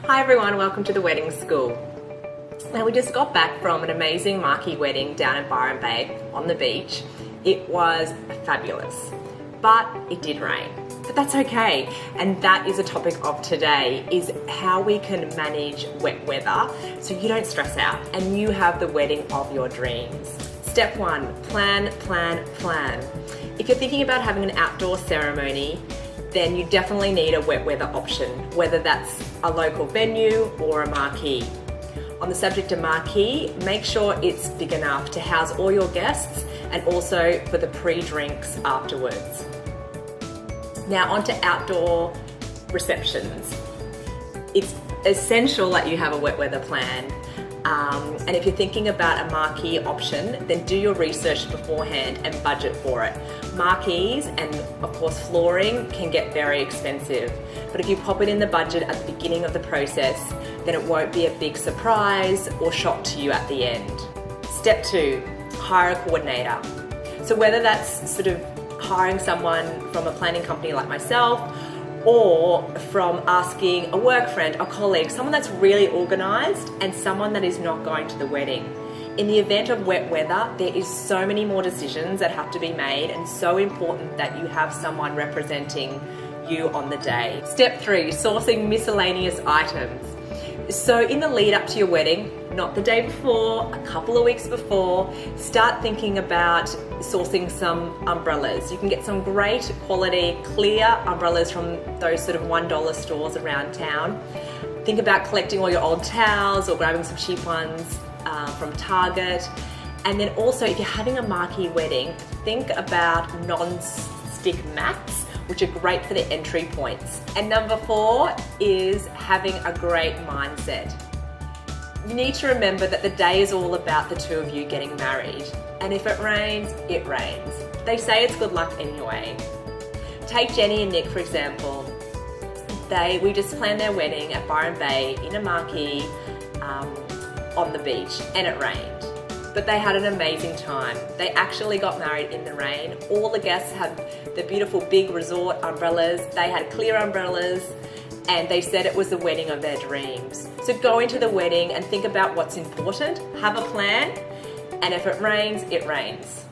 Hi everyone, welcome to the wedding school. Now we just got back from an amazing marquee wedding down in Byron Bay on the beach. It was fabulous, but it did rain. But that's okay, and that is a topic of today, is how we can manage wet weather so you don't stress out and you have the wedding of your dreams. Step 1, plan, plan, plan. If you're thinking about having an outdoor ceremony, then you definitely need a wet weather option, whether that's a local venue or a marquee. On the subject of marquee, make sure it's big enough to house all your guests and also for the pre-drinks afterwards. Now onto outdoor receptions. It's essential that you have a wet weather plan. And if you're thinking about a marquee option, then do your research beforehand and budget for it. Marquees and of course flooring can get very expensive, but if you pop it in the budget at the beginning of the process, then it won't be a big surprise or shock to you at the end. Step 2, hire a coordinator. So whether that's sort of hiring someone from a planning company like myself, or from asking a work friend, a colleague, someone that's really organised and someone that is not going to the wedding. In the event of wet weather, there is so many more decisions that have to be made, and so important that you have someone representing you on the day. Step 3, sourcing miscellaneous items. So in the lead up to your wedding, not the day before, a couple of weeks before, start thinking about sourcing some umbrellas. You can get some great quality, clear umbrellas from those sort of $1 stores around town. Think about collecting all your old towels or grabbing some cheap ones from Target. And then also, if you're having a marquee wedding, think about non-stick mats, which are great for the entry points. And number 4 is having a great mindset. You need to remember that the day is all about the two of you getting married. And if it rains, it rains. They say it's good luck anyway. Take Jenny and Nick, for example. We just planned their wedding at Byron Bay in a marquee on the beach, and it rained. But they had an amazing time. They actually got married in the rain. All the guests had the beautiful big resort umbrellas. They had clear umbrellas, and they said it was the wedding of their dreams. So go into the wedding and think about what's important, have a plan, and if it rains, it rains.